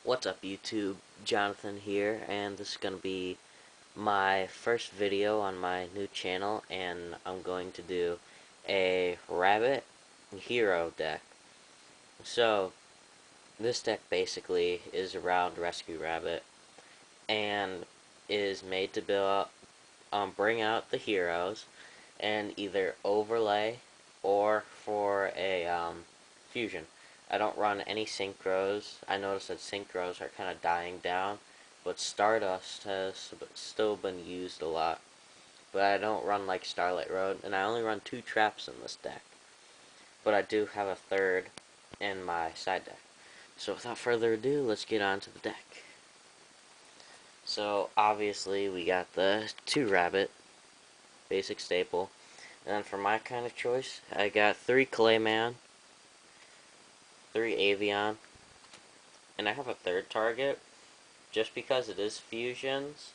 What's up YouTube, Jonathan here, and this is going to be my first video on my new channel, and I'm going to do a rabbit hero deck. So, this deck basically is around Rescue Rabbit, and is made to bring out the heroes, and either overlay or for a fusion. I don't run any synchros. I noticed that synchros are kind of dying down, but Stardust has still been used a lot. But I don't run like Starlight Road, and I only run 2 traps in this deck. But I do have a third in my side deck. So without further ado, let's get on to the deck. So obviously we got the 2 rabbit, basic staple. And then for my kind of choice, I got 3 Clayman, 3 Avian, and I have a third target, just because it is fusions,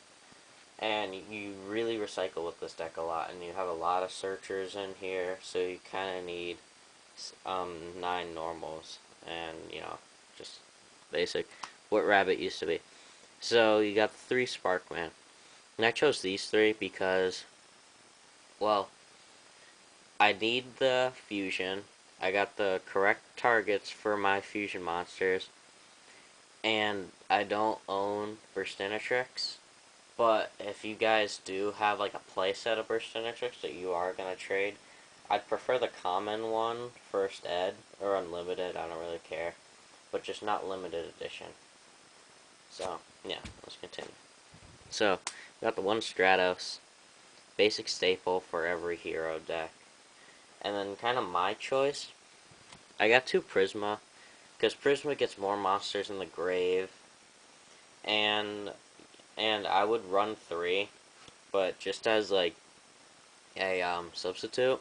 and you really recycle with this deck a lot, and you have a lot of searchers in here, so you kind of need 9 normals, and, just basic, what Rabbit used to be. So you got the 3 Sparkman, and I chose these 3 because, well, I need the fusion. I got the correct targets for my fusion monsters, and I don't own Burstinatrix. But if you guys do have like a playset of Burstinatrix that you are gonna trade, I'd prefer the common one, First Ed, or Unlimited. I don't really care, but just not limited edition. So yeah, let's continue. So we got the 1 Stratos, basic staple for every hero deck. And then kind of my choice, I got 2 Prisma, because Prisma gets more monsters in the grave, and I would run 3, but just as like a substitute,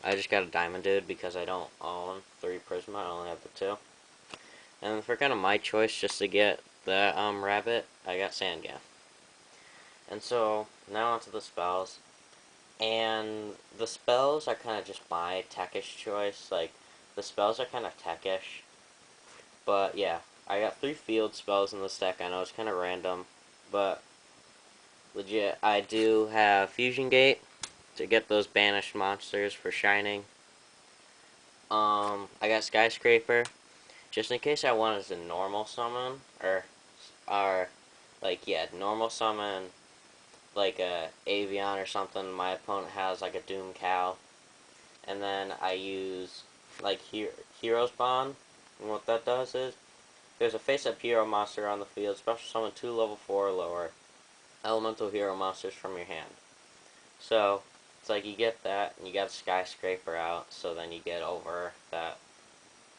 I just got a Diamond Dude because I don't own 3 Prisma, I only have the 2. And for kind of my choice, just to get the rabbit, I got Sandgan. And so now onto the spells. And the spells are kind of just my techish choice. Like, the spells are kind of techish. But yeah, I got 3 field spells in this deck. I know it's kind of random, but legit, I do have Fusion Gate to get those banished monsters for Shining. I got Skyscraper, just in case I wanted to normal summon, or like, yeah, normal summon like a Avian or something. My opponent has like a Doom Cow, and then I use like Hero's Bond, and what that does is there's a face-up hero monster on the field, special summon 2 level 4 or lower elemental hero monsters from your hand. So it's like you get that, and you got Skyscraper out, so then you get over that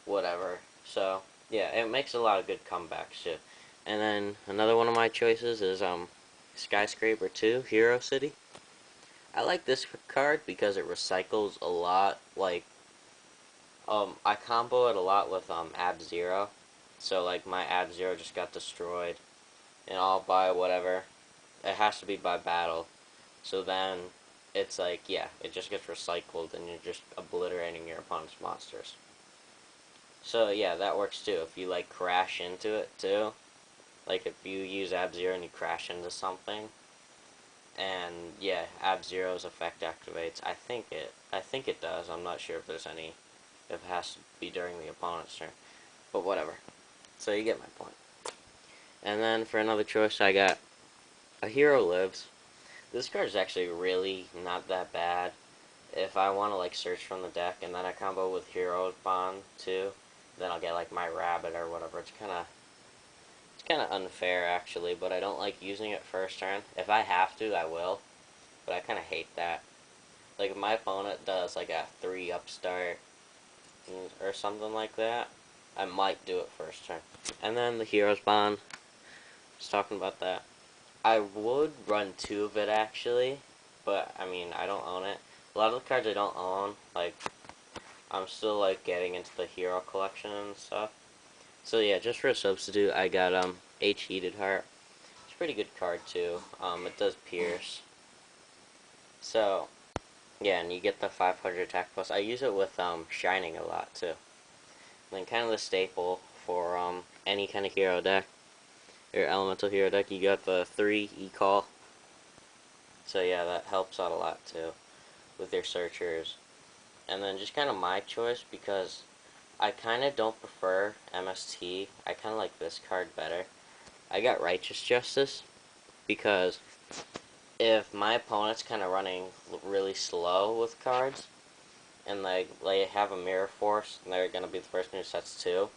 whatever. So yeah, it makes a lot of good comebacks too. And then another one of my choices is Skyscraper 2, Hero City. I like this card because it recycles a lot. Like, I combo it a lot with Ab-Zero. So like my Ab-Zero just got destroyed, and I'll buy whatever. It has to be by battle. So then it's like, yeah, it just gets recycled, and you're just obliterating your opponent's monsters. So yeah, that works too. If you like crash into it too, like if you use Ab-Zero and you crash into something, and yeah, Ab-Zero's effect activates. I think it does. I'm not sure if it has to be during the opponent's turn, but whatever. So you get my point. And then for another choice, I got a Hero Lives. This card is actually really not that bad. If I want to like search from the deck, and then I combo with Hero's Bond too, then I'll get like my Rabbit or whatever. It's kind of unfair actually, but I don't like using it first turn. If I have to, I will, but I kind of hate that. Like if my opponent does like a 3 upstart or something like that, I might do it first turn. And then the Hero's Bond, just talking about that. I would run 2 of it actually, but I mean, I don't own it. A lot of the cards I don't own, like, I'm still like getting into the hero collection and stuff. So yeah, just for a substitute, I got H Heated Heart. It's a pretty good card too. It does pierce. So yeah, and you get the 500 attack plus. I use it with Shining a lot too. And then kind of the staple for any kind of hero deck, or elemental hero deck, you got the 3 e-call. So yeah, that helps out a lot too with your searchers. And then just kind of my choice, because I kind of don't prefer MST. I kind of like this card better. I got Righteous Justice, because if my opponent's kind of running really slow with cards, and they have a Mirror Force, and they're going to be the person who sets 2,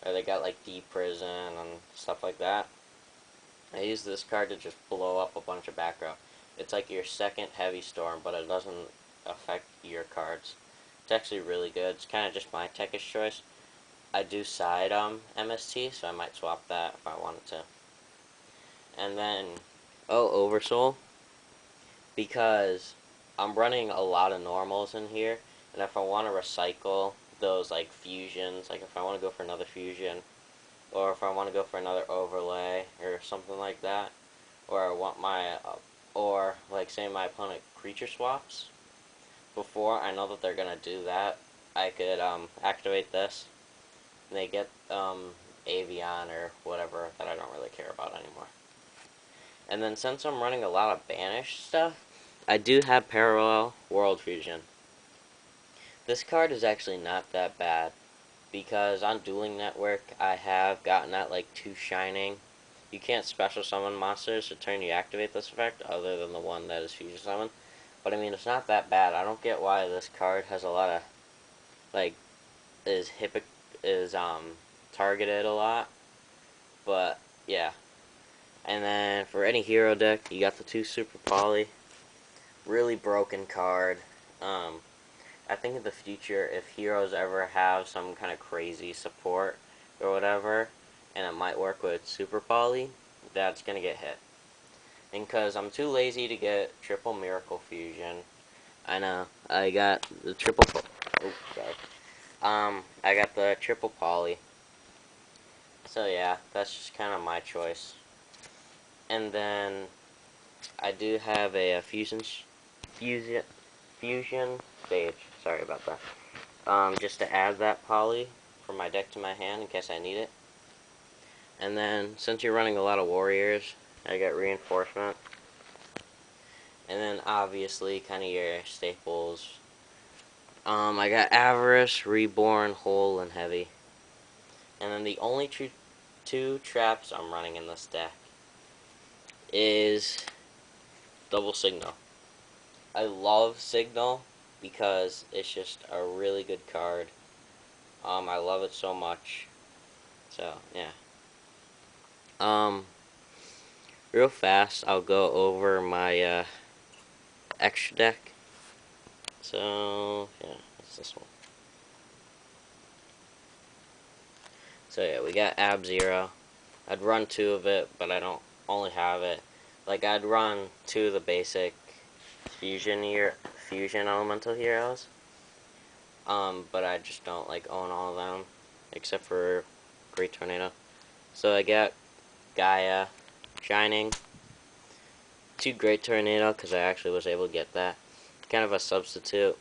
or they got like Deep Prison and stuff like that, I use this card to just blow up a bunch of back row. It's like your second Heavy Storm, but it doesn't affect your cards. It's actually really good. It's kind of just my techish choice. I do side MST, so I might swap that if I wanted to. And then, Oversoul, because I'm running a lot of normals in here, and if I want to recycle those like fusions, like if I want to go for another fusion, or if I want to go for another overlay or something like that, or I want my, or like say my opponent creature swaps, before I know that they're gonna do that, I could activate this, and they get Avion or whatever that I don't really care about anymore. And then since I'm running a lot of banished stuff, I do have Parallel World Fusion. This card is actually not that bad, because on Dueling Network I have gotten that like 2 Shining. You can't special summon monsters the turn you activate this effect, other than the one that is fusion summon. But I mean, it's not that bad. I don't get why this card has a lot of like is targeted a lot. But yeah. And then for any hero deck, you got the 2 Super Poly. Really broken card. I think in the future, if heroes ever have some kind of crazy support or whatever, and it might work with Super Poly, that's gonna get hit. And because I'm too lazy to get triple Miracle Fusion, I know, I got the triple, oh, sorry. I got the triple Poly. So yeah, that's just kind of my choice. And then I do have a fusion stage. Sorry about that. Just to add that poly from my deck to my hand in case I need it. And then since you're running a lot of warriors, I got reinforcement. And then obviously kind of your staples. I got Avarice, Reborn, Whole, and Heavy. And then the only 2 traps I'm running in this deck is Double Signal. I love Signal because it's just a really good card. I love it so much. So, yeah. Real fast, I'll go over my extra deck. So, yeah, what's this one? So, yeah, we got Ab Zero. I'd run 2 of it, but I don't only have it. Like, I'd run 2 of the basic fusion elemental heroes. But I just don't like own all of them, except for Great Tornado. So I got Gaia, Shining, 2 Great Tornado, because I actually was able to get that. Kind of a substitute.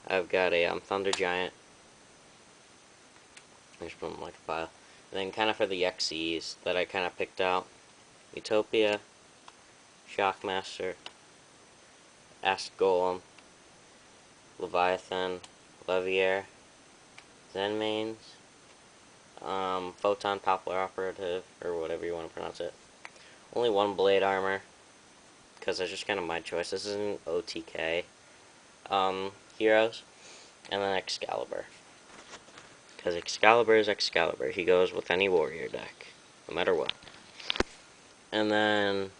I've got a Thunder Giant. I just put them like a pile. And then kind of for the XEs that I kind of picked out. Utopia, Shockmaster, Ask Golem, Leviathan, Leviair, Zenmains, Photon Poplar Operative, or whatever you want to pronounce it. Only 1 Blade Armor, because that's just kind of my choice. This isn't OTK heroes. And then Excalibur, because Excalibur is Excalibur. He goes with any warrior deck, no matter what. And then,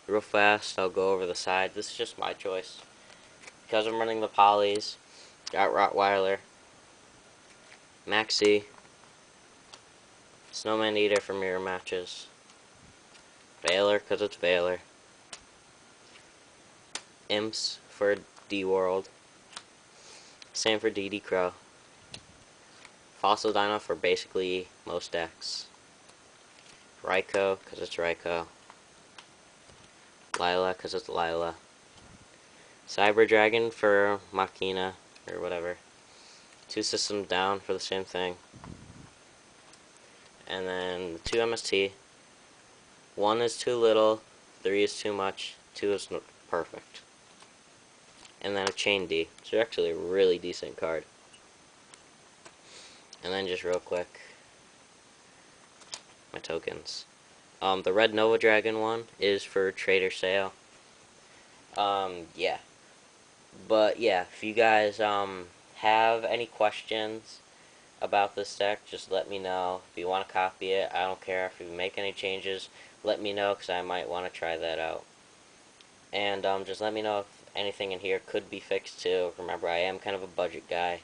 real fast, I'll go over the side. This is just my choice. Because I'm running the polys, got Rottweiler, Maxi, Snowman Eater for mirror matches, Valor, because it's Valor, Imps for D-World, same for DD Crow, Fossil Dino for basically most decks, Raikou, because it's Raikou, Lila, because it's Lila, Cyber Dragon for Machina, or whatever, 2 systems down for the same thing, and then the 2 MST. 1 is too little, 3 is too much, 2 is perfect. And then a Chain D. So actually a really decent card. And then just real quick, my tokens. The red Nova Dragon one is for trader sale. Yeah. But yeah, if you guys have any questions about this deck, just let me know. If you want to copy it, I don't care. If you make any changes, let me know, because I might want to try that out. And just let me know if anything in here could be fixed too. Remember, I am kind of a budget guy.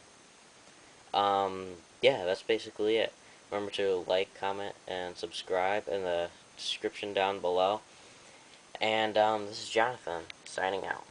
Yeah, that's basically it. Remember to like, comment, and subscribe in the description down below. And this is Jonathan, signing out.